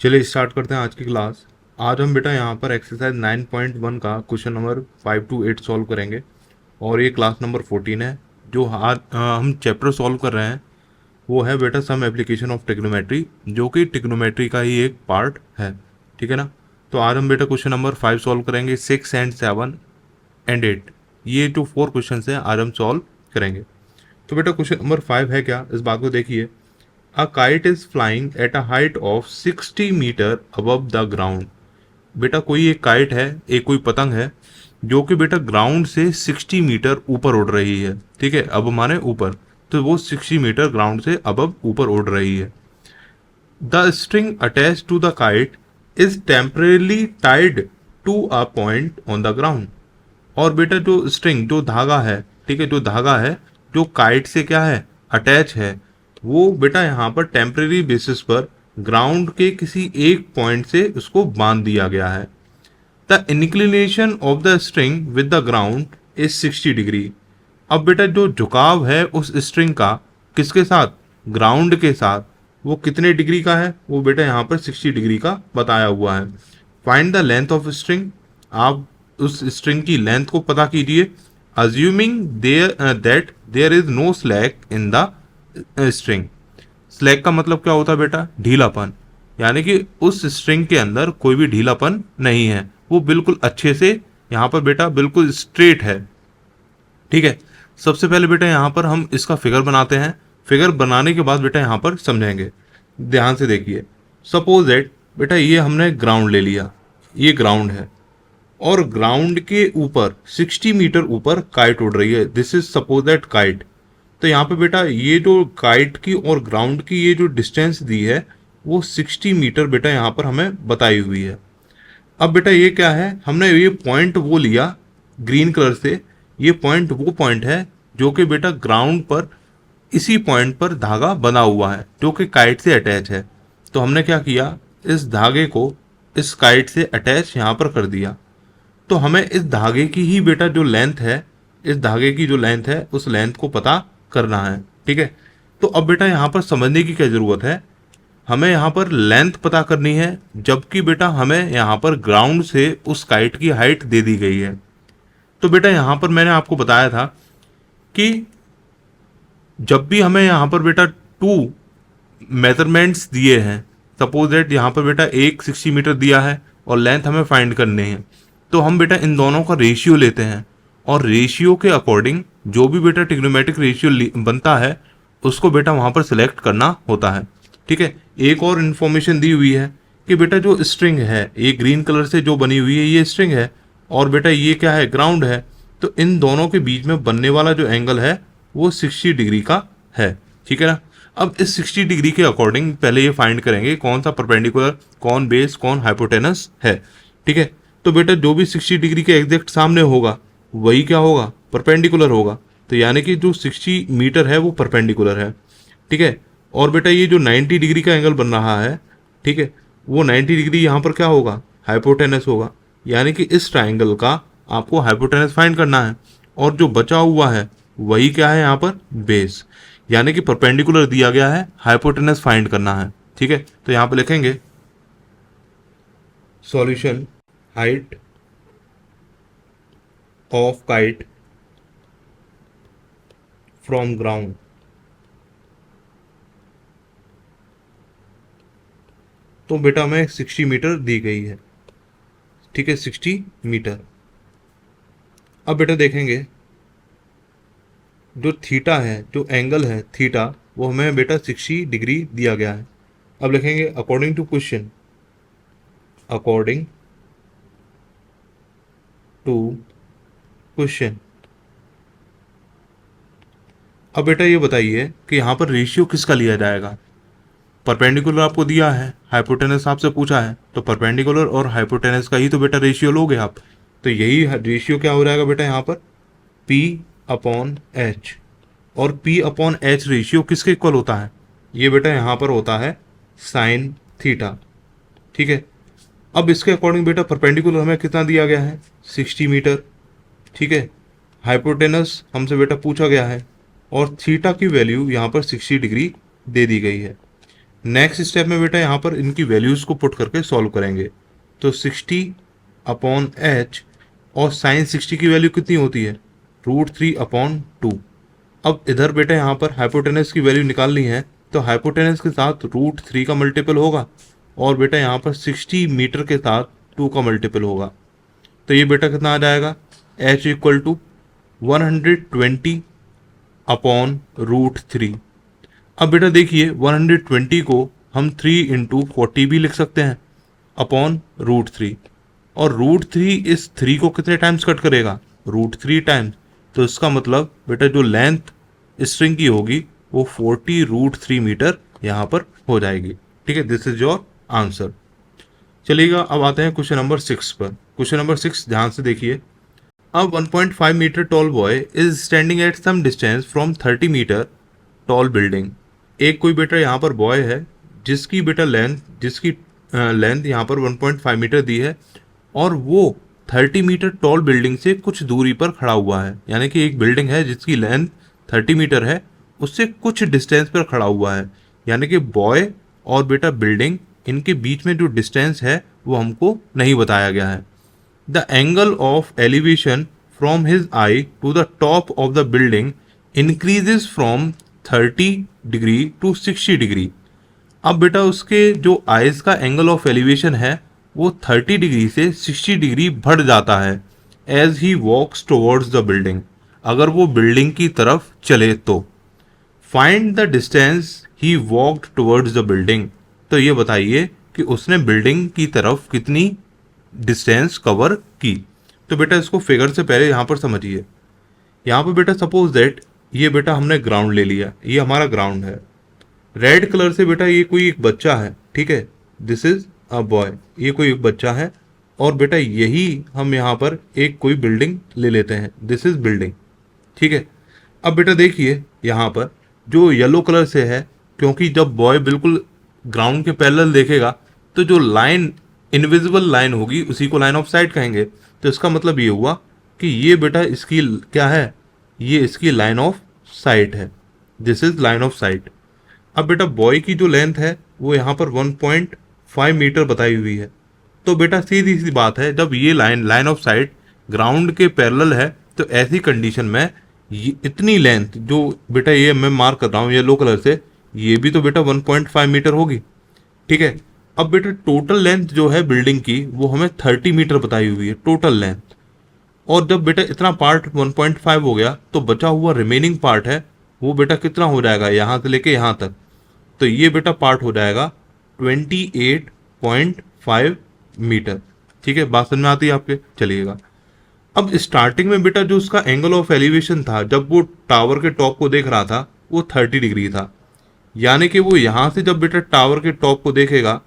चलिए स्टार्ट करते हैं आज की क्लास। आज हम बेटा यहाँ पर एक्सरसाइज 9.1 का क्वेश्चन नंबर 5 to 8 सॉल्व करेंगे और ये क्लास नंबर 14 है। जो आज हम चैप्टर सॉल्व कर रहे हैं वो है बेटा सम एप्लीकेशन ऑफ ट्रिग्नोमेट्री, जो कि ट्रिग्नोमेट्री का ही एक पार्ट है। ठीक है ना। तो आज हम बेटा क्वेश्चन नंबर 5 सॉल्व करेंगे, 6 and 7 and 8। ये जो 4 क्वेश्चन है आज हम सॉल्व करेंगे। तो बेटा क्वेश्चन नंबर 5 है क्या, इस बात को देखिए। A kite is flying at a height of 60 metre above the ground। बेटा कोई एक काइट है, एक कोई पतंग है जो कि बेटा ग्राउंड से 60 मीटर ऊपर उड़ रही है। ठीक है, अब माने ऊपर, तो वो 60 मीटर ग्राउंड से अब ऊपर उड़ रही है। The string attach to the kite is temporarily tied to a point on the ground. और बेटा जो स्ट्रिंग, जो धागा है, ठीक है, जो धागा है जो काइट से क्या है, अटैच है, वो बेटा यहाँ पर टेम्परेरी बेसिस पर ग्राउंड के किसी एक पॉइंट से उसको बांध दिया गया है। The inclination of the string with the ground is 60 degree. अब बेटा जो झुकाव है उस स्ट्रिंग का किसके साथ, ग्राउंड के साथ, वो कितने डिग्री का है, वो बेटा यहाँ पर 60 डिग्री का बताया हुआ है। Find the length of string. आप उस स्ट्रिंग की लेंथ को पता कीजिए। Assuming that there is no slack in the string. Slack का मतलब क्या होता है बेटा, ढीलापन, यानी कि उस स्ट्रिंग के अंदर कोई भी ढीलापन नहीं है, वो बिल्कुल अच्छे से यहाँ पर बेटा बिल्कुल स्ट्रेट है। ठीक है, सबसे पहले बेटा यहाँ पर हम इसका फिगर बनाते हैं। फिगर बनाने के बाद बेटा यहाँ पर समझेंगे। ध्यान से देखिए। सपोज दैट बेटा ये हमने ग्राउंड ले लिया, ये ग्राउंड है और ग्राउंड के ऊपर 60 मीटर ऊपर काइट उड़ रही है। This is suppose that kite. तो यहाँ पे बेटा ये जो काइट की और ग्राउंड की ये जो डिस्टेंस दी है वो 60 मीटर बेटा यहाँ पर हमें बताई हुई है। अब बेटा ये क्या है, हमने ये पॉइंट वो लिया ग्रीन कलर से, ये पॉइंट वो पॉइंट है जो कि बेटा ग्राउंड पर इसी पॉइंट पर धागा बना हुआ है जो कि काइट से अटैच है। तो हमने क्या किया, इस धागे को इस काइट से अटैच यहाँ पर कर दिया। तो हमें इस धागे की ही बेटा जो लेंथ है, इस धागे की जो लेंथ है उस लेंथ को पता करना है। ठीक है, तो अब बेटा यहाँ पर समझने की क्या जरूरत है, हमें यहाँ पर लेंथ पता करनी है, जबकि बेटा हमें यहाँ पर ग्राउंड से उस काइट की हाइट दे दी गई है। तो बेटा यहाँ पर मैंने आपको बताया था कि जब भी हमें यहाँ पर बेटा टू मेजरमेंट्स दिए हैं, सपोज दैट यहाँ पर बेटा एक 60 मीटर दिया है और लेंथ हमें फाइंड करनी है, तो हम बेटा इन दोनों का रेशियो लेते हैं और रेशियो के अकॉर्डिंग जो भी बेटा ट्रिग्नोमेट्रिक रेशियो बनता है उसको बेटा वहाँ पर सिलेक्ट करना होता है। ठीक है, एक और इन्फॉर्मेशन दी हुई है कि बेटा जो स्ट्रिंग है, ये ग्रीन कलर से जो बनी हुई है ये स्ट्रिंग है और बेटा ये क्या है, ग्राउंड है। तो इन दोनों के बीच में बनने वाला जो एंगल है वो 60 डिग्री का है। ठीक है ना। अब इस 60 डिग्री के अकॉर्डिंग पहले ये फाइंड करेंगे कौन सा परपेंडिकुलर, कौन बेस, कौन हाइपोटेनस है। ठीक है, तो बेटा जो भी 60 डिग्री के एग्जैक्ट सामने होगा वही क्या होगा, परपेंडिकुलर होगा। तो यानी कि जो 60 मीटर है वो परपेंडिकुलर है। ठीक है, और बेटा ये जो 90 डिग्री का एंगल बन रहा है, ठीक है, वो 90 डिग्री यहाँ पर क्या होगा, हाइपोटेनस होगा। यानी कि इस ट्राइंगल का आपको हाइपोटेनस फाइंड करना है और जो बचा हुआ है वही क्या है यहाँ पर, बेस। यानी कि परपेंडिकुलर दिया गया है, हाइपोटेनस फाइंड करना है। ठीक है, तो यहाँ पर लिखेंगे solution, height of kite from ground. तो बेटा हमें 60 मीटर दी गई है। ठीक है, 60 मीटर। अब बेटा देखेंगे जो थीटा है, जो एंगल है थीटा, वो हमें बेटा 60 डिग्री दिया गया है। अब लिखेंगे according to question, according to question. अब बेटा ये बताइए कि यहाँ पर रेशियो किसका लिया जाएगा। परपेंडिकुलर आपको दिया है, हाइपोटेनस आपसे पूछा है, तो परपेंडिकुलर और हाइपोटेनस का ही तो बेटा रेशियो लोगे आप। तो यही रेशियो क्या हो जाएगा बेटा यहाँ पर, P अपॉन H। और P अपॉन H रेशियो किसके इक्वल होता है, ये बेटा यहाँ पर होता है साइन थीटा। ठीक है, अब इसके अकॉर्डिंग बेटा परपेंडिकुलर हमें कितना दिया गया है, 60 मीटर। ठीक है, हाइपोटेनस हमसे बेटा पूछा गया है और थीटा की वैल्यू यहाँ पर 60 डिग्री दे दी गई है। नेक्स्ट स्टेप में बेटा यहाँ पर इनकी वैल्यूज़ को पुट करके सॉल्व करेंगे। तो 60 अपॉन एच, और साइन 60 की वैल्यू कितनी होती है, √3/2। अब इधर बेटा यहाँ पर हाइपोटेनस की वैल्यू निकालनी है, तो हाइपोटेनस के साथ √3 का मल्टीपल होगा, और बेटा यहाँ पर 60 मीटर के साथ 2 का मल्टीपल होगा। तो ये बेटा कितना आ जाएगा, h इक्वल टू 120 अपॉन √3। अब बेटा देखिए 120 को हम 3 इंटू 40 भी लिख सकते हैं अपॉन √3, और √3 इस 3 को कितने टाइम्स कट करेगा, √3 टाइम्स। तो इसका मतलब बेटा जो लेंथ स्ट्रिंग की होगी वो 40 √3 मीटर यहाँ पर हो जाएगी। ठीक है, दिस इज योर आंसर। चलिएगा अब आते हैं क्वेश्चन नंबर 6 पर। क्वेश्चन नंबर 6 ध्यान से देखिए। अब 1.5 metre tall boy is standing at some distance from 30 metre tall building. एक कोई बेटा यहाँ पर बॉय है जिसकी बेटा जिसकी लेंथ यहाँ पर 1.5 मीटर दी है, और वो 30 मीटर टॉल बिल्डिंग से कुछ दूरी पर खड़ा हुआ है। यानी कि एक बिल्डिंग है जिसकी लेंथ 30 मीटर है, उससे कुछ डिस्टेंस पर खड़ा हुआ है। यानी कि बॉय और बेटा बिल्डिंग, इनके बीच में जो डिस्टेंस है वो हमको नहीं बताया गया है। The angle of elevation from his eye to the top of the building increases from 30 degree to 60 degree. अब बेटा उसके जो आइज का एंगल ऑफ एलिवेशन है वो 30 डिग्री से 60 डिग्री बढ़ जाता है as he walks towards the building, अगर वो बिल्डिंग की तरफ चले तो। Find the distance he walked towards the building. तो ये बताइए कि उसने बिल्डिंग की तरफ कितनी डिस्टेंस कवर की। तो बेटा इसको फिगर से पहले यहाँ पर समझिए। यहाँ पर बेटा सपोज दैट ये बेटा हमने ग्राउंड ले लिया, ये हमारा ग्राउंड है। रेड कलर से बेटा ये कोई एक बच्चा है, ठीक है, दिस इज अ बॉय, ये कोई एक बच्चा है, और बेटा यही हम यहाँ पर एक कोई बिल्डिंग ले लेते हैं, दिस इज बिल्डिंग। ठीक है, अब बेटा देखिए यहाँ पर जो येलो कलर से है, क्योंकि जब बॉय बिल्कुल ग्राउंड के पैरेलल देखेगा तो जो लाइन इनविजिबल लाइन होगी उसी को लाइन ऑफ साइट कहेंगे। तो इसका मतलब ये हुआ कि ये बेटा इसकी क्या है, ये इसकी लाइन ऑफ साइट है, this is line of site. अब बेटा बॉय की जो लेंथ है वो यहाँ पर 1.5 मीटर बताई हुई है। तो बेटा सीधी सी बात है, जब ये लाइन ऑफ साइट ग्राउंड के पैरेलल है तो ऐसी कंडीशन में ये इतनी लेंथ जो बेटा ये मैं मार्क कर रहा हूँ येलो कलर से, ये भी तो बेटा 1.5 मीटर होगी। ठीक है, अब बेटा टोटल लेंथ जो है बिल्डिंग की वो हमें 30 मीटर बताई हुई है टोटल लेंथ, और जब बेटा इतना पार्ट 1.5 हो गया तो बचा हुआ रिमेनिंग पार्ट है वो बेटा कितना हो जाएगा यहाँ से लेके यहाँ तक। तो ये बेटा पार्ट हो जाएगा 28.5 मीटर। ठीक है, बात समझ में आती है आपके। चलिएगा अब स्टार्टिंग में बेटा जो उसका एंगल ऑफ एलिवेशन था जब वो टावर के टॉप को देख रहा था वो 30 डिग्री था। यानी कि वो यहाँ से जब बेटा टावर के टॉप को देखेगा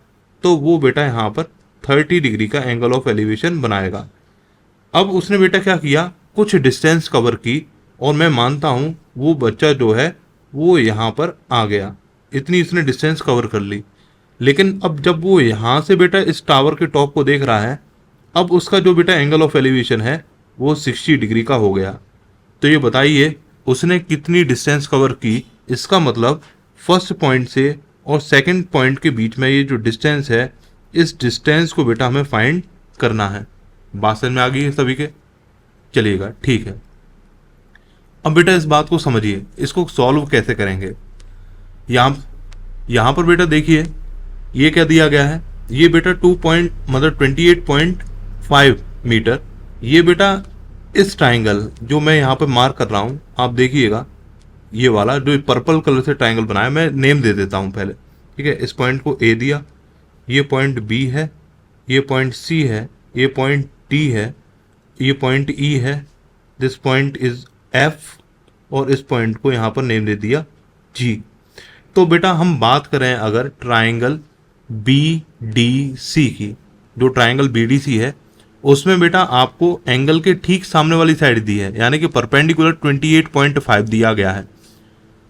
तो वो बेटा यहाँ पर 30 डिग्री का एंगल ऑफ एलिवेशन बनाएगा। अब उसने बेटा क्या किया, कुछ डिस्टेंस कवर की, और मैं मानता हूँ वो बच्चा जो है वो यहाँ पर आ गया, इतनी उसने डिस्टेंस कवर कर ली। लेकिन अब जब वो यहाँ से बेटा इस टावर के टॉप को देख रहा है, अब उसका जो बेटा एंगल ऑफ एलिवेशन है वो 60 डिग्री का हो गया। तो ये बताइए उसने कितनी डिस्टेंस कवर की। इसका मतलब फर्स्ट पॉइंट से और सेकंड पॉइंट के बीच में ये जो डिस्टेंस है, इस डिस्टेंस को बेटा हमें फाइंड करना है। बात समझ में आ गई है सभी के। चलिएगा ठीक है, अब बेटा इस बात को समझिए, इसको सॉल्व कैसे करेंगे। यहाँ पर बेटा देखिए ये क्या दिया गया है, ये बेटा 28.5 मीटर। ये बेटा इस ट्राइंगल जो मैं यहाँ पर मार्क कर रहा हूँ आप देखिएगा, ये वाला जो पर्पल कलर से ट्राइंगल बनाया, मैं नेम दे देता हूँ पहले। ठीक है, इस पॉइंट को ए दिया, ये पॉइंट बी है, ये पॉइंट सी है, ये पॉइंट डी है, ये पॉइंट ई है, दिस पॉइंट इज एफ, और इस पॉइंट को यहाँ पर नेम दे दिया जी। तो बेटा हम बात करें अगर ट्राइंगल बी डी सी की, जो ट्राइंगल बी डी सी है उसमें बेटा आपको एंगल के ठीक सामने वाली साइड दी है, यानी कि परपेंडिकुलर 28.5 दिया गया है।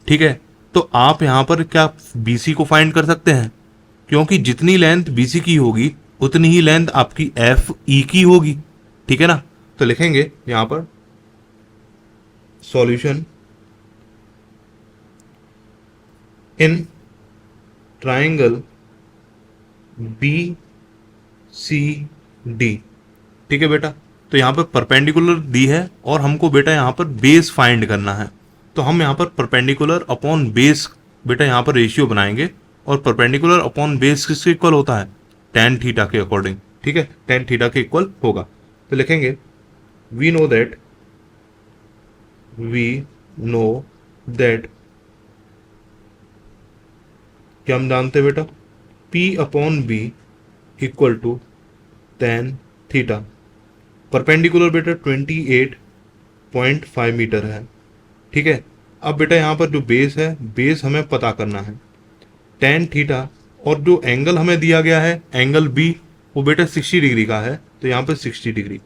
ठीक है, तो आप यहाँ पर क्या BC को फाइंड कर सकते हैं, क्योंकि जितनी लेंथ BC की होगी उतनी ही लेंथ आपकी FE की होगी। ठीक है ना, तो लिखेंगे यहाँ पर solution in triangle B C D. ठीक है बेटा, तो यहाँ पर परपेंडिकुलर दी है और हमको बेटा यहाँ पर बेस फाइंड करना है। तो हम यहाँ पर परपेंडिकुलर अपॉन बेस बेटा यहाँ पर रेशियो बनाएंगे, और परपेंडिकुलर अपॉन बेस किसके इक्वल होता है, टेन थीटा के अकॉर्डिंग। ठीक है, टेन थीटा के इक्वल होगा। तो लिखेंगे वी नो दैट, क्या हम जानते हैं बेटा, P upon B equal to tan theta. Perpendicular बेटा 28.5 मीटर है। ठीक है, अब बेटा यहाँ पर जो बेस है, बेस हमें पता करना है टेन थीटा, और जो एंगल हमें दिया गया है एंगल बी, वो बेटा 60 डिग्री का है, तो यहाँ पर 60 डिग्री।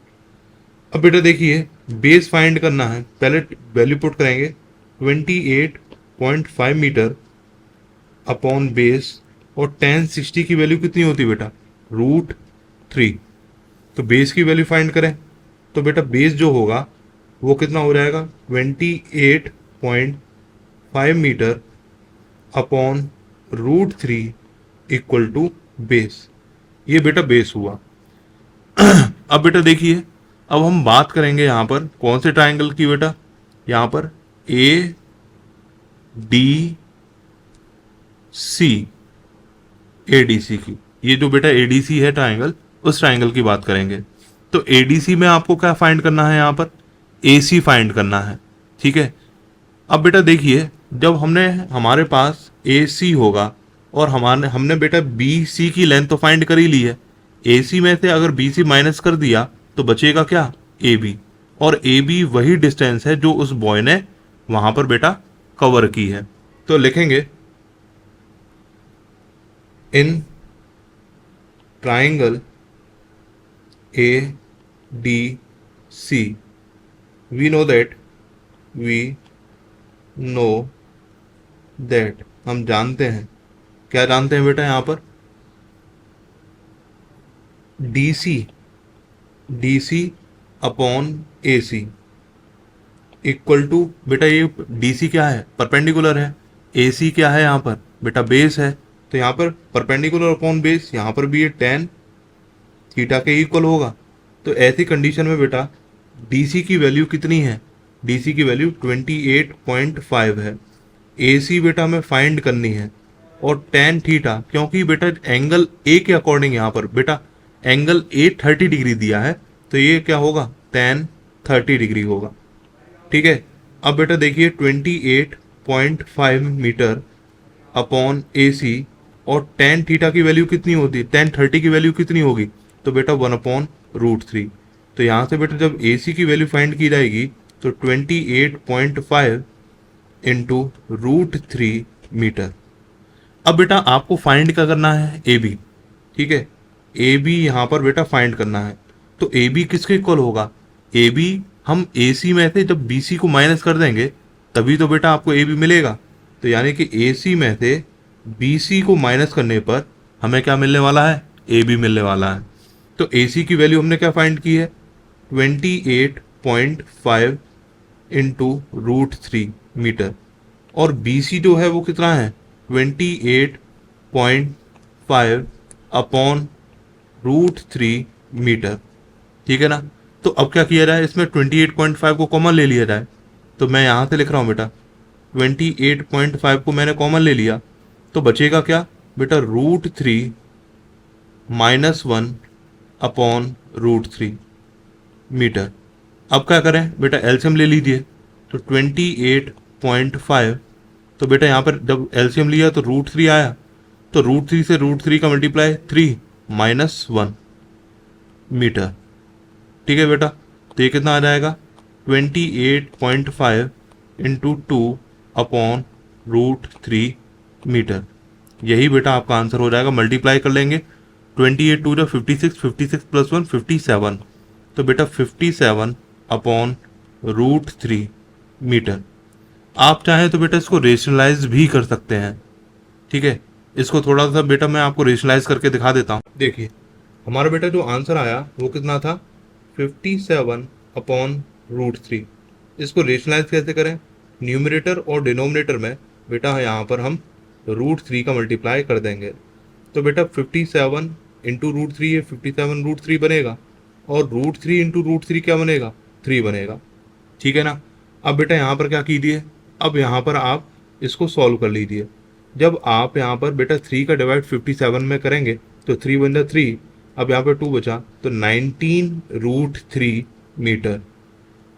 अब बेटा देखिए, बेस फाइंड करना है, पहले वैल्यू पुट करेंगे 28.5 मीटर अपॉन बेस, और टेन 60 की वैल्यू कितनी होती है बेटा, √3। तो बेस की वैल्यू फाइंड करें, तो बेटा बेस जो होगा वो कितना हो जाएगा, 28.5 metre upon √3 equal to base. ये बेटा बेस हुआ। अब बेटा देखिए, अब हम बात करेंगे यहाँ पर कौन से ट्राइंगल की बेटा, यहाँ पर ए डी सी, एडीसी की। ये जो बेटा एडीसी है ट्राइंगल, उस ट्राइंगल की बात करेंगे। तो एडीसी में आपको क्या फाइंड करना है, यहाँ पर एसी फाइंड करना है। ठीक है, अब बेटा देखिए, जब हमारे पास एसी होगा और हमने बेटा बी सी की लेंथ तो फाइंड कर ही ली है, एसी में से अगर बी सी माइनस कर दिया तो बचेगा क्या, ए बी, और ए बी वही डिस्टेंस है जो उस बॉय ने वहां पर बेटा कवर की है। तो लिखेंगे in triangle A D C we know that, हम जानते हैं, क्या जानते हैं बेटा, यहाँ पर D C upon A C equal to, बेटा ये डी सी क्या है, परपेंडिकुलर है, ए सी क्या है यहाँ पर बेटा, बेस है। तो यहाँ पर परपेंडिकुलर अपॉन बेस, यहाँ पर भी ये टेन थीटा के इक्वल होगा। तो ऐसी कंडीशन में बेटा डीसी की वैल्यू कितनी है, डीसी की वैल्यू 28.5 है। एसी बेटा हमें फाइंड करनी है, और टेन थीटा, क्योंकि बेटा एंगल ए के अकॉर्डिंग यहाँ पर बेटा एंगल ए 30 डिग्री दिया है, तो ये क्या होगा, टेन 30 डिग्री होगा। ठीक है, अब बेटा देखिए 28.5 मीटर अपॉन ए सी, और टेन थीटा की वैल्यू कितनी होती है, टेन 30 की वैल्यू कितनी होगी, तो बेटा 1/√3। तो यहाँ से बेटा जब ए सी की वैल्यू फाइंड की जाएगी तो 28.5 इंटू √3 मीटर। अब बेटा आपको फाइंड क्या करना है, ए बी। ठीक है, ए बी यहाँ पर बेटा फाइंड करना है। तो ए बी किसके इक्वल होगा, ए बी हम ए सी में से जब बी सी को माइनस कर देंगे तभी तो बेटा आपको ए बी मिलेगा। तो यानी कि ए सी में से बी सी को माइनस करने पर हमें क्या मिलने वाला है, ए बी मिलने वाला है। तो ए सी की वैल्यू हमने क्या फाइंड की है, 28.5 इंटू √3 मीटर, और बी सी जो है वो कितना है, 28.5 अपॉन √3 मीटर। ठीक है ना। तो अब क्या किया जाए, इसमें 28.5 को कॉमन ले लिया जाए। तो मैं यहाँ से लिख रहा हूँ बेटा 28.5 को मैंने कॉमन ले लिया, तो बचेगा क्या बेटा, √3 -1 अपॉन √3 मीटर। अब क्या करें बेटा, एलसीएम ले लीजिए। तो 28.5, तो बेटा यहाँ पर जब एलसीएम लिया तो √3 आया, तो √3 से √3 का मल्टीप्लाई 3 -1 मीटर। ठीक है बेटा, तो ये कितना आ जाएगा, 28.5 इंटू 2 अपॉन √3 मीटर। यही बेटा आपका आंसर हो जाएगा। मल्टीप्लाई कर लेंगे, 28 2 56, 56 + 1 57। तो बेटा 57 अपॉन √3 मीटर। आप चाहें तो बेटा इसको रेशनलाइज भी कर सकते हैं। ठीक है, इसको थोड़ा सा बेटा मैं आपको रेशनलाइज करके दिखा देता हूँ। देखिए हमारा बेटा जो आंसर आया वो कितना था, 57 अपॉन √3। इसको रेशनलाइज कैसे करें, न्यूमरेटर और डिनोमिनेटर में बेटा यहाँ पर हम √3 का मल्टीप्लाई कर देंगे तो बेटा 57 इंटू √3 है, 57 √3 बनेगा, और √3 इंटू √3 क्या बनेगा, 3 बनेगा। ठीक है ना। अब बेटा यहाँ पर क्या कीजिए, अब यहाँ पर आप इसको सॉल्व कर लीजिए। जब आप यहाँ पर बेटा 3 का डिवाइड 57 में करेंगे तो 3 बन जाए 3, अब यहाँ पर 2 बचा तो 19√3 मीटर।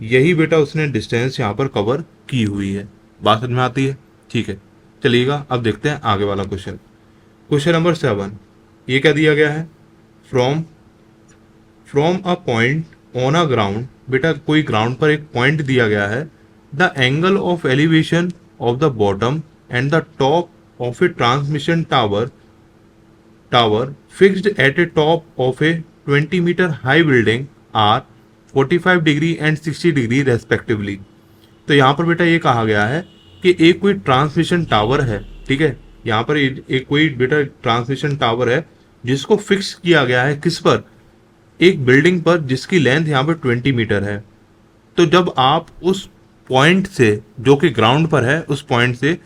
यही बेटा उसने डिस्टेंस यहाँ पर कवर की हुई है। बात समझ में आती है? ठीक है, चलिएगा अब देखते हैं आगे वाला क्वेश्चन। क्वेश्चन नंबर 7, ये क्या दिया गया है, from from a point on a ground, बेटा कोई ग्राउंड पर एक पॉइंट दिया गया है, the angle of elevation of the bottom and the top of a transmission tower fixed at a top of a 20 metre high building are 45 degree and 60 degree respectively. तो यहाँ पर बेटा ये कहा गया है कि एक कोई ट्रांसमिशन टावर है, ठीक है, यहाँ पर एक कोई बेटा ट्रांसमिशन टावर है जिसको फिक्स किया गया है किस पर, एक बिल्डिंग पर, जिसकी लेंथ यहाँ पर 20 मीटर है। तो जब आप उस पॉइंट से जो कि ग्राउंड पर है, उस पॉइंट से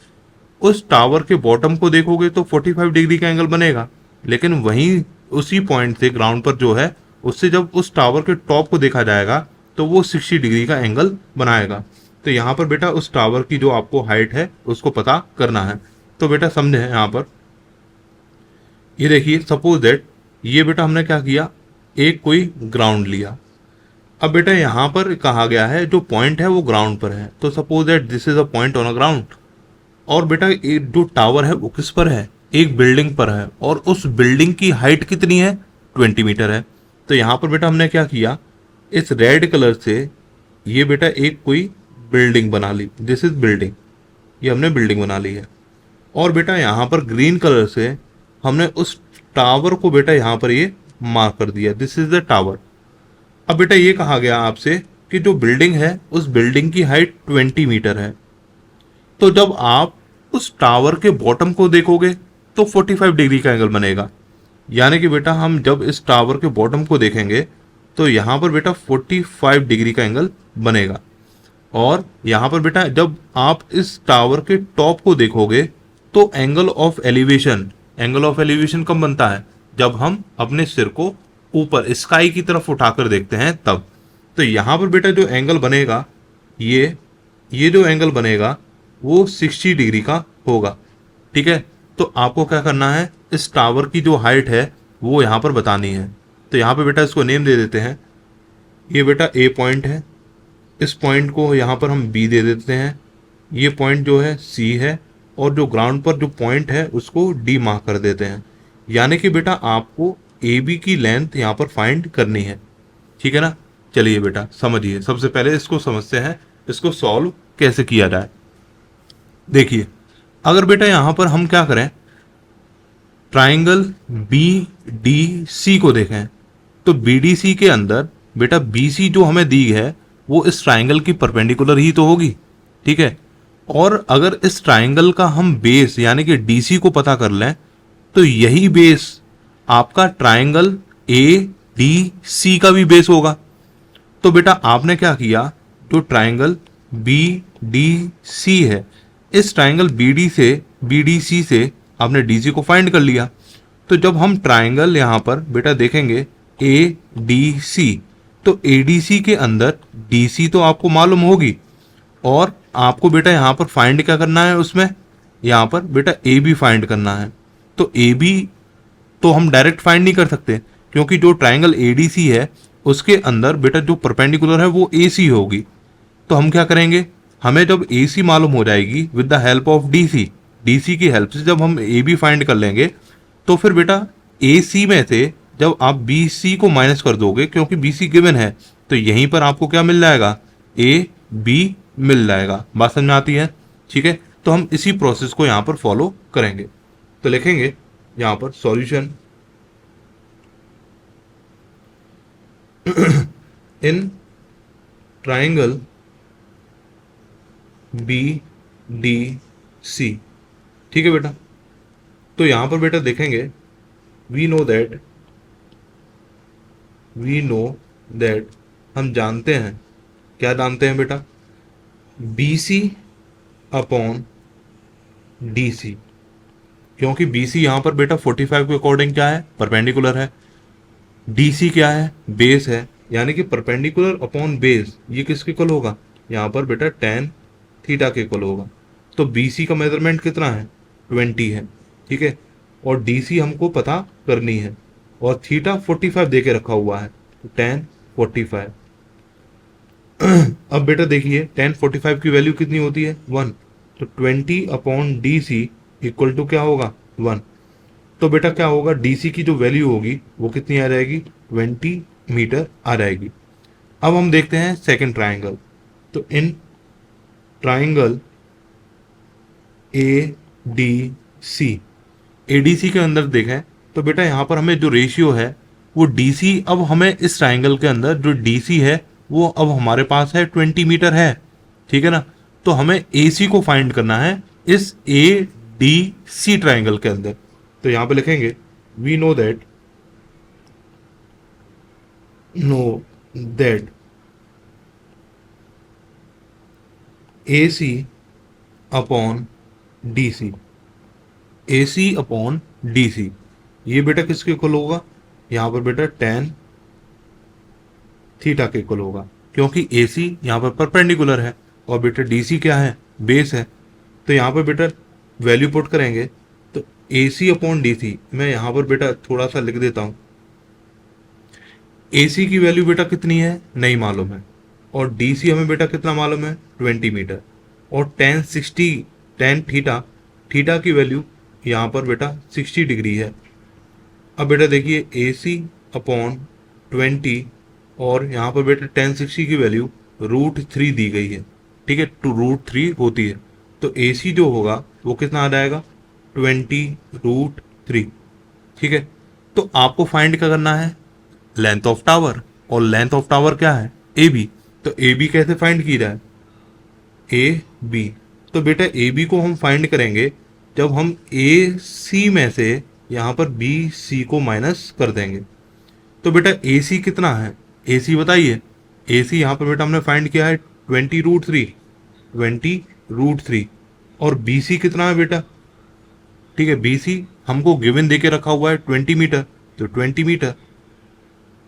उस टावर के बॉटम को देखोगे तो 45 डिग्री का एंगल बनेगा, लेकिन वहीं उसी पॉइंट से ग्राउंड पर जो है उससे जब उस टावर के टॉप को देखा जाएगा तो वो 60 डिग्री का एंगल बनाएगा। तो यहाँ पर बेटा उस टावर की जो आपको हाइट है उसको पता करना है। तो बेटा समझे यहाँ पर, ये देखिए सपोज दैट ये बेटा हमने क्या किया, एक कोई ग्राउंड लिया। अब बेटा यहाँ पर कहा गया है जो पॉइंट है वो ग्राउंड पर है, तो suppose that this is a point on a ground. और बेटा एक जो टावर है वो किस पर है, एक बिल्डिंग पर है, और उस बिल्डिंग की हाइट कितनी है, 20 मीटर है। तो यहाँ पर बेटा हमने क्या किया, इस रेड कलर से ये बेटा एक कोई बिल्डिंग बना ली, दिस इज बिल्डिंग, ये हमने बिल्डिंग बना ली है। और बेटा यहाँ पर ग्रीन कलर से हमने उस टावर को बेटा यहाँ पर ये मार्क कर दिया, दिस इज द टावर। अब बेटा ये कहा गया आपसे कि जो बिल्डिंग है उस बिल्डिंग की हाइट 20 मीटर है। तो जब आप उस टावर के बॉटम को देखोगे तो 45 डिग्री का एंगल बनेगा। यानी कि बेटा हम जब इस टावर के बॉटम को देखेंगे तो यहाँ पर बेटा 45 डिग्री का एंगल बनेगा। और यहाँ पर बेटा जब आप इस टावर के टॉप को देखोगे तो एंगल ऑफ एलिवेशन कब बनता है, जब हम अपने सिर को ऊपर स्काई की तरफ उठाकर देखते हैं तब। तो यहाँ पर बेटा जो एंगल बनेगा, ये जो एंगल बनेगा वो 60 डिग्री का होगा। ठीक है, तो आपको क्या करना है, इस टावर की जो हाइट है वो यहाँ पर बतानी है। तो यहाँ पे बेटा इसको नेम दे देते हैं, ये बेटा ए पॉइंट है, इस पॉइंट को यहाँ पर हम बी दे देते हैं, ये पॉइंट जो है सी है, और जो ग्राउंड पर जो पॉइंट है उसको डी मार्क कर देते हैं। यानी कि बेटा आपको ए बी की लेंथ यहाँ पर फाइंड करनी है। ठीक है ना। चलिए बेटा समझिए, सबसे पहले इसको समझते हैं, इसको सॉल्व कैसे किया जाए। देखिए अगर बेटा यहाँ पर हम क्या करें, ट्राइंगल बी डी सी को देखें तो बी डी सी के अंदर बेटा बी सी जो हमें दी है वो इस ट्राइंगल की परपेंडिकुलर ही तो होगी। ठीक है, और अगर इस ट्राइंगल का हम बेस यानी कि डी सी को पता कर लें तो यही बेस आपका ट्राइंगल ए डी सी का भी बेस होगा। तो बेटा आपने क्या किया, जो ट्राइंगल बी डी सी है, इस ट्राइंगल बी डी सी से आपने डी सी को फाइंड कर लिया। तो जब हम ट्राइंगल यहाँ पर बेटा देखेंगे ए डी सी, तो ए डी सी के अंदर डी सी तो आपको मालूम होगी, और आपको बेटा यहाँ पर फाइंड क्या करना है, उसमें यहाँ पर बेटा ए बी फाइंड करना है। तो ए बी तो हम डायरेक्ट फाइंड नहीं कर सकते, क्योंकि जो ट्राइंगल ए डी सी है उसके अंदर बेटा जो परपेंडिकुलर है वो ए सी होगी। तो हम क्या करेंगे, हमें जब ए सी मालूम हो जाएगी with the help of D C की हेल्प से जब हम ए बी फाइंड कर लेंगे, तो फिर बेटा ए सी में से जब आप बी सी को माइनस कर दोगे, क्योंकि बी सी गिवन है, तो यहीं पर आपको क्या मिल जाएगा, ए बी मिल जाएगा। बात समझ में आती है? ठीक है, तो हम इसी प्रोसेस को यहाँ पर फॉलो करेंगे। तो लिखेंगे यहाँ पर solution in triangle B D C. ठीक है बेटा, तो यहां पर बेटा देखेंगे वी नो दैट हम जानते हैं, क्या जानते हैं बेटा, B C upon D C. क्योंकि बी सी यहाँ पर बेटा 45 के अकॉर्डिंग क्या है, परपेंडिकुलर है। डी सी क्या है, बेस है, यानी कि परपेंडिकुलर अपॉन बेस ये किसके इक्वल होगा, यहाँ पर बेटा टेन थीटा के इक्वल होगा। तो बी सी का मेजरमेंट कितना है, 20 है, ठीक है। और डी सी हमको पता करनी है, और थीटा 45 दे के रखा हुआ है, तो टेन 45। अब बेटा देखिए टेन 45 की वैल्यू कितनी होती है, 1। तो 20 upon D C equal to क्या होगा, 1। तो बेटा क्या होगा, डीसी की जो वैल्यू होगी वो कितनी आ जाएगी, 20 मीटर आ जाएगी। अब हम देखते हैं सेकंड ट्राइंगल। तो in triangle A D C, ADC के अंदर देखें तो बेटा यहाँ पर हमें जो रेशियो है वो डीसी, अब हमें इस ट्राइंगल के अंदर जो डीसी है वो अब हमारे पास है 20 मीटर है, ठीक है ना। तो हमें एसी को फाइंड करना है इस ए डी सी ट्राइंगल के अंदर। तो यहां पे लिखेंगे we know that A C upon D C, A C upon D C ये बेटा किसके इक्वल होगा, यहां पर बेटा टेन थीटा के इक्वल होगा, क्योंकि ए सी यहां पर परपेंडिकुलर है और बेटा डी सी क्या है, बेस है। तो यहां पर बेटा वैल्यू पुट करेंगे, तो ए सी अपॉन डी सी, मैं यहां पर बेटा थोड़ा सा लिख देता हूं। ए सी की वैल्यू बेटा कितनी है, नहीं मालूम है, और डी सी हमें बेटा कितना मालूम है, 20 मीटर। और टेन थीटा, थीटा की वैल्यू यहाँ पर बेटा 60 डिग्री है। अब बेटा देखिए ए सी अपॉन 20, और यहाँ पर बेटा टेन 60 की वैल्यू √3 दी गई है, ठीक है, टू √3 होती है। तो ए सी जो होगा वो कितना आ जाएगा, 20√3, ठीक है। तो आपको फाइंड क्या करना है, लेंथ ऑफ टावर, और लेंथ ऑफ टावर क्या है, ए बी। तो ए बी कैसे फाइंड की जाए, ए बी। तो बेटा ए बी को हम फाइंड करेंगे जब हम ए सी में से यहाँ पर बी सी को माइनस कर देंगे। तो बेटा ए सी कितना है, ए सी बताइए, ए सी यहाँ पर बेटा हमने फाइंड किया है 20√3, और बी सी कितना है बेटा, ठीक है, बी सी हमको गिवन दे के रखा हुआ है 20 मीटर, तो 20 मीटर।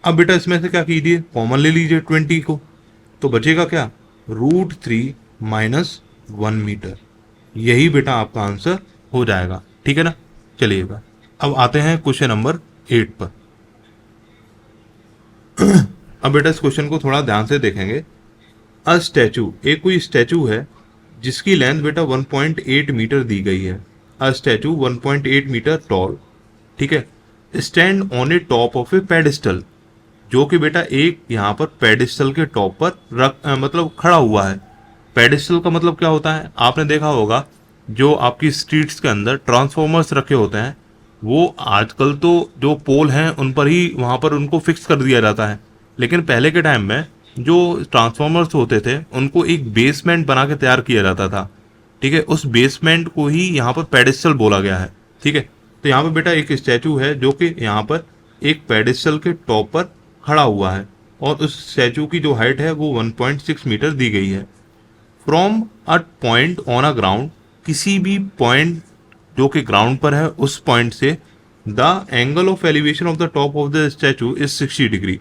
अब बेटा इसमें से क्या कीजिए, कॉमन ले लीजिए 20 को, तो बचेगा क्या, √3 माइनस 1 मीटर। यही बेटा आपका आंसर हो जाएगा, ठीक है ना। चलिएगा अब आते हैं क्वेश्चन नंबर 8 पर। अब बेटा इस क्वेश्चन को थोड़ा ध्यान से देखेंगे। अ स्टैचू, एक कोई स्टैचू है जिसकी लेंथ बेटा 1.8 मीटर दी गई है। अ स्टैचू 1.8 मीटर टॉल, ठीक है, stand on A top of A pedestal, जो कि बेटा एक यहाँ पर पेडिस्टल के टॉप पर मतलब खड़ा हुआ है। पेडिस्टल का मतलब क्या होता है, आपने देखा होगा जो आपकी स्ट्रीट्स के अंदर ट्रांसफॉर्मर्स रखे होते हैं, वो आजकल तो जो पोल हैं उन पर ही वहाँ पर उनको फिक्स कर दिया जाता है, लेकिन पहले के टाइम में जो ट्रांसफॉर्मर्स होते थे उनको एक बेसमेंट बना के तैयार किया जाता था, ठीक है, उस बेसमेंट को ही यहाँ पर पेडिस्टल बोला गया है, ठीक है। तो यहाँ पर बेटा एक स्टैचू है जो कि यहाँ पर एक पेडिस्टल के टॉप पर खड़ा हुआ है, और उस स्टैचू की जो हाइट है वो 1.6 मीटर दी गई है। From a point on a ground, किसी भी पॉइंट जो कि ग्राउंड पर है उस पॉइंट से the angle of elevation of the top of the statue is 60 degree.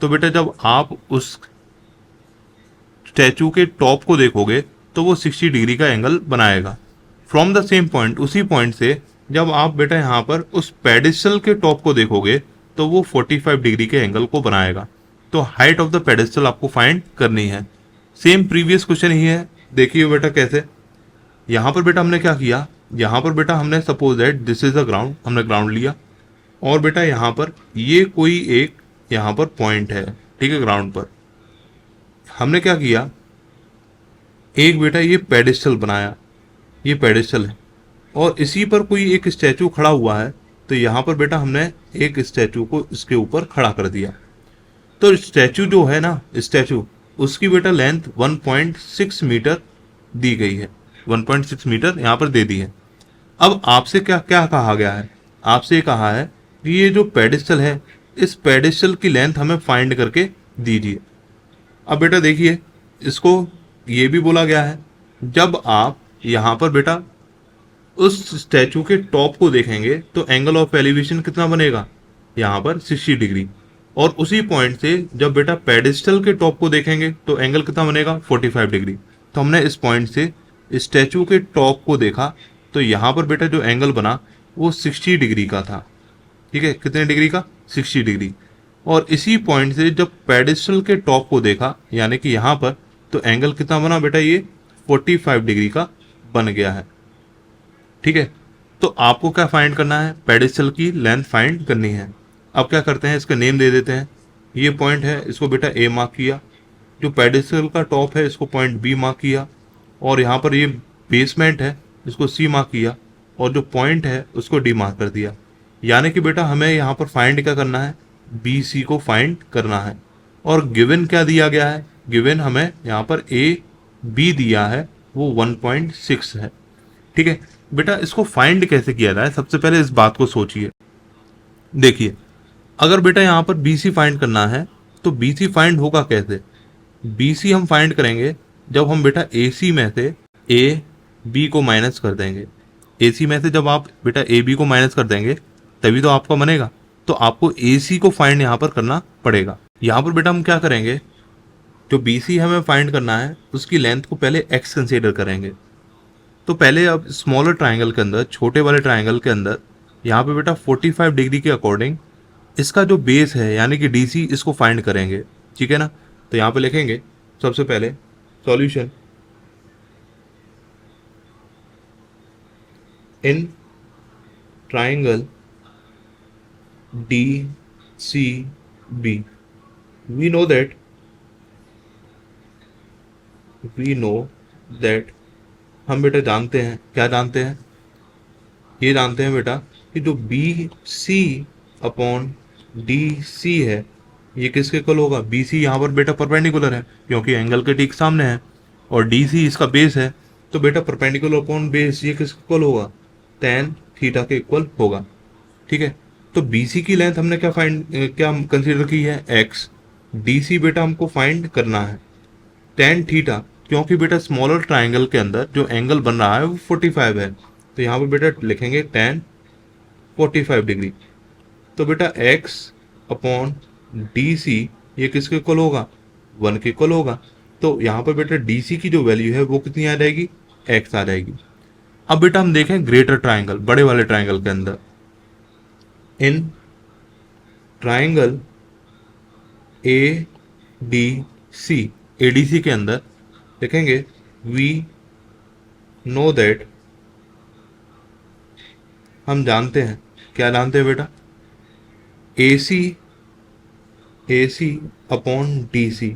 तो बेटा जब आप उस स्टैचू के टॉप को देखोगे तो वो 60 डिग्री का एंगल बनाएगा। फ्रॉम द सेम पॉइंट, उसी पॉइंट से जब आप बेटा यहाँ पर उस पेडिस्टल के टॉप को देखोगे तो वो 45 डिग्री के एंगल को बनाएगा। तो हाइट ऑफ द पेडिस्टल आपको फाइंड करनी है। सेम प्रीवियस क्वेश्चन ही है, देखिए बेटा कैसे। यहाँ पर बेटा हमने क्या किया, यहाँ पर बेटा हमने suppose that this is the ground, हमने ग्राउंड लिया, और बेटा यहाँ पर ये कोई एक यहाँ पर पॉइंट है, ठीक है, ग्राउंड पर हमने क्या किया, एक बेटा ये पेडिस्टल बनाया, ये पेडिस्टल है, और इसी पर कोई एक स्टैचू खड़ा हुआ है, तो यहाँ पर बेटा हमने एक स्टैचू को इसके ऊपर खड़ा कर दिया। तो स्टैचू जो है ना, स्टैचू उसकी बेटा लेंथ 1.6 मीटर दी गई है, 1.6 मीटर यहाँ पर दे दी है। अब आपसे क्या क्या कहा गया है, आपसे कहा है कि ये जो पेडिस्टल है इस पेडिस्टल की लेंथ हमें फाइंड करके दीजिए। अब बेटा देखिए इसको ये भी बोला गया है, जब आप यहाँ पर बेटा उस स्टैचू के टॉप को देखेंगे तो एंगल ऑफ एलिवेशन कितना बनेगा, यहाँ पर 60 डिग्री। और उसी पॉइंट से जब बेटा पेडिस्टल के टॉप को देखेंगे तो एंगल कितना बनेगा, 45 डिग्री। तो हमने इस पॉइंट से स्टैचू के टॉप को देखा तो यहाँ पर बेटा जो एंगल बना वो 60 डिग्री का था। ठीक है, कितने डिग्री का, 60 डिग्री। और इसी पॉइंट से जब पेडिस्टल के टॉप को देखा यानी कि यहाँ पर, तो एंगल कितना बना बेटा, ये 45 डिग्री का बन गया है। ठीक है, तो आपको क्या फाइंड करना है, पेडिस्टल की लेंथ फाइंड करनी है। अब क्या करते हैं, इसका नेम दे देते हैं। ये पॉइंट है, इसको बेटा ए मार्क किया। जो पेडिस्टल का टॉप है इसको पॉइंट बी मार्क किया। और यहाँ पर ये बेसमेंट है, इसको सी मार्क किया। और जो पॉइंट है उसको डी मार्क कर दिया। यानी कि बेटा हमें यहाँ पर फाइंड क्या करना है, बी सी को फाइंड करना है। और गिवन क्या दिया गया है, गिवन हमें यहाँ पर ए बी दिया है, वो 1.6 है। ठीक है बेटा, इसको फाइंड कैसे किया जाए, सबसे पहले इस बात को सोचिए। देखिए, अगर बेटा यहाँ पर बी सी फाइंड करना है तो बी सी फाइंड होगा कैसे, बी सी हम फाइंड करेंगे जब हम बेटा ए सी में से ए बी को माइनस कर देंगे। ए सी में से जब आप बेटा ए बी को माइनस कर देंगे तभी तो आपका बनेगा। तो आपको ए सी को फाइंड यहाँ पर करना पड़ेगा। यहाँ पर बेटा हम क्या करेंगे, जो बी सी हमें फाइंड करना है उसकी लेंथ को पहले एक्स कंसीडर करेंगे। तो पहले अब स्मॉलर ट्राइंगल के अंदर, छोटे वाले ट्राइंगल के अंदर, यहाँ पे बेटा 45 डिग्री के अकॉर्डिंग इसका जो बेस है यानी कि डीसी, इसको फाइंड करेंगे। ठीक है ना, तो यहाँ पे लिखेंगे सबसे पहले solution in triangle D C B we know that हम बेटा जानते हैं, क्या जानते हैं, ये जानते हैं बेटा कि जो B C upon D C है ये किसके इक्वल होगा, बी सी यहाँ पर बेटा परपेंडिकुलर है क्योंकि एंगल के ठीक सामने है, और डी सी इसका बेस है। तो बेटा परपेंडिकुलर अपॉन बेस ये किसके इक्वल होगा, tan थीटा के इक्वल होगा। ठीक है, तो बी सी की लेंथ हमने क्या कंसीडर की है, एक्स। डी सी बेटा हमको फाइंड करना है tan थीटा, क्योंकि बेटा स्मॉलर ट्राइंगल के अंदर जो एंगल बन रहा है वो 45 है। तो यहाँ पे बेटा लिखेंगे tan 45 डिग्री। तो बेटा x अपॉन डी सी ये किसके इक्वल होगा, 1 के इक्वल होगा। तो यहाँ पर बेटा डी सी की जो वैल्यू है वो कितनी आ जाएगी, x आ जाएगी। अब बेटा हम देखें ग्रेटर ट्राइंगल, बड़े वाले ट्राइंगल के अंदर, in triangle A D C, A D C के अंदर देखेंगे वी नो दैट, हम जानते हैं, क्या जानते हैं बेटा, ए C upon D C.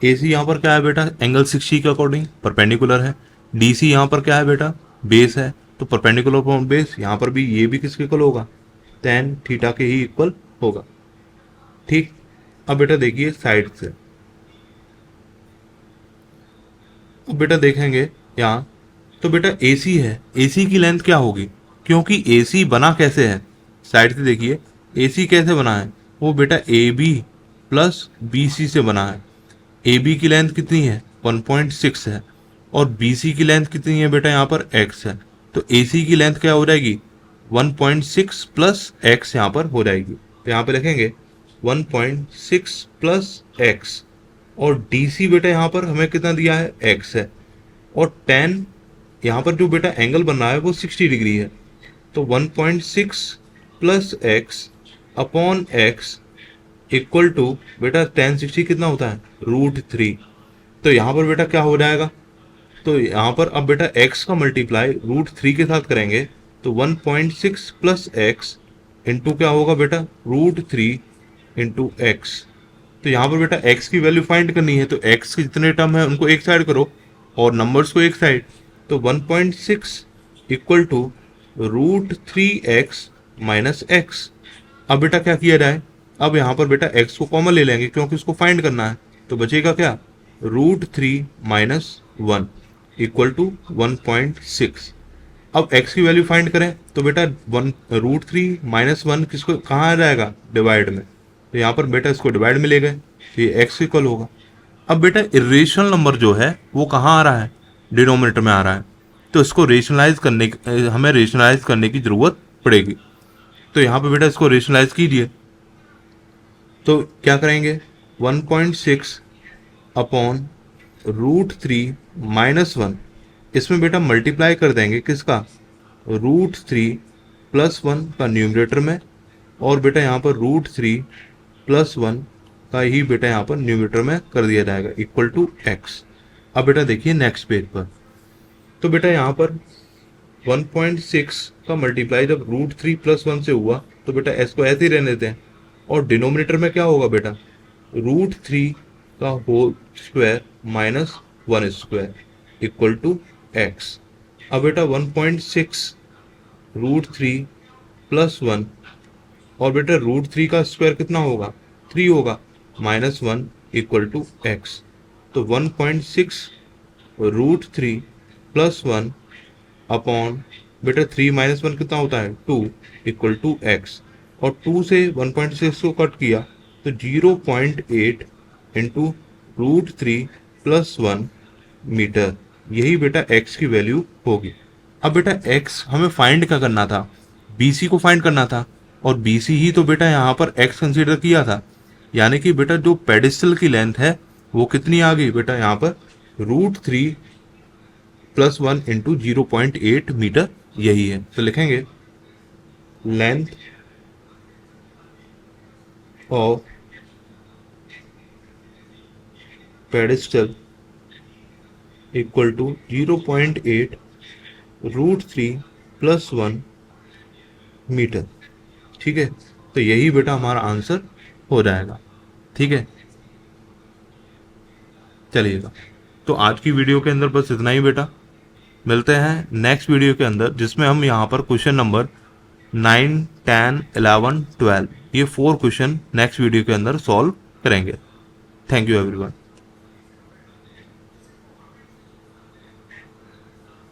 A सी यहाँ पर क्या है बेटा, एंगल 60 के अकॉर्डिंग परपेंडिकुलर है। डी सी यहाँ पर क्या है बेटा, बेस है, तो परपेंडिकुलर अपॉन बेस, यहाँ पर भी ये भी किसके इक्वल होगा, tan थीटा के ही इक्वल होगा। ठीक, अब बेटा देखिए साइड से, अब बेटा देखेंगे यहाँ, तो बेटा ए सी है, ए सी की लेंथ क्या होगी, क्योंकि ए सी बना कैसे है, साइड से देखिए ए सी कैसे बना है, वो बेटा A B plus B C से बना है। ए बी की लेंथ कितनी है, 1.6 है, और बी सी की लेंथ कितनी है बेटा, यहाँ पर x है। तो ए सी की लेंथ क्या हो जाएगी, 1.6 प्लस x यहाँ पर हो जाएगी। तो यहाँ पे लिखेंगे 1.6 प्लस x, और डी सी बेटा यहाँ पर हमें कितना दिया है, x है, और tan यहाँ पर जो बेटा एंगल बन रहा है वो 60 डिग्री है। तो 1.6 plus x upon x equal to बेटा tan 60 कितना होता है, √3। तो यहाँ पर बेटा क्या हो जाएगा, तो यहाँ पर अब बेटा x का मल्टीप्लाई √3 के साथ करेंगे तो 1.6 प्लस एक्स इंटू क्या होगा बेटा, √3 इंटू एक्स। तो यहाँ पर बेटा x की वैल्यू फाइंड करनी है, तो x के जितने टर्म है उनको एक साइड करो और नंबर्स को एक साइड। तो 1.6 equal to √3x minus x. अब बेटा क्या किया जाए, अब यहाँ पर बेटा x को कॉमन ले लेंगे क्योंकि उसको फाइंड करना है। तो बचेगा क्या, √3 माइनस 1 इक्वल टू 1.6। अब x की वैल्यू फाइंड करें तो बेटा √3 माइनस 1 किसको कहाँ आ जाएगा, डिवाइड में। तो यहाँ पर बेटा इसको डिवाइड में ले गए तो ये x इक्वल होगा। अब बेटा इरेशनल नंबर जो है वो कहाँ आ रहा है, डिनोमिनेटर में आ रहा है। तो इसको हमें रेशनलाइज करने की ज़रूरत पड़ेगी। तो यहाँ पे बेटा इसको रेशनलाइज कीजिए। तो क्या करेंगे, 1.6 अपॉन √3 - 1, इसमें बेटा मल्टीप्लाई कर देंगे किसका, √3 + 1 का न्यूमरेटर में, और बेटा यहाँ पर √3 + 1 का ही बेटा यहाँ पर न्यूमरेटर में कर दिया जाएगा, इक्वल टू x। अब बेटा देखिए नेक्स्ट पेज पर, तो बेटा यहाँ पर 1.6 का मल्टीप्लाई जब √3 + 1 से हुआ तो बेटा s को ऐसे ही रहने देते हैं, और डिनोमिनेटर में क्या होगा बेटा, √3 का whole square -1² equal to x। अब बेटा 1.6 √3 + 1, और बेटा √3 का स्क्वायर कितना होगा, 3 होगा, -1 इक्वल टू x। तो 1.6 √3 + 1 अपॉन बेटा 3 - 1 कितना होता है, 2 इक्वल टू x, और 2 से 1.6 को कट किया तो 0.8 इंटू √3 + 1 मीटर, यही बेटा x की वैल्यू होगी। अब बेटा x हमें फाइंड क्या करना था, BC को फाइंड करना था, और BC ही तो बेटा यहाँ पर x कंसीडर किया था, यानी कि बेटा जो पेडिस्टल की लेंथ है वो कितनी आ गई बेटा यहाँ पर, √3 + 1 इंटू 0.8 मीटर, यही है। तो लिखेंगे length of pedestal equal to 0.8 √3 + 1 metre, ठीक है। तो यही बेटा हमारा आंसर हो जाएगा, ठीक है। चलिएगा, तो आज की वीडियो के अंदर बस इतना ही बेटा, मिलते हैं नेक्स्ट वीडियो के अंदर, जिसमें हम यहाँ पर क्वेश्चन नंबर 9, 10, 11, 12 ये 4 क्वेश्चन नेक्स्ट वीडियो के अंदर सॉल्व करेंगे। Thank you everyone.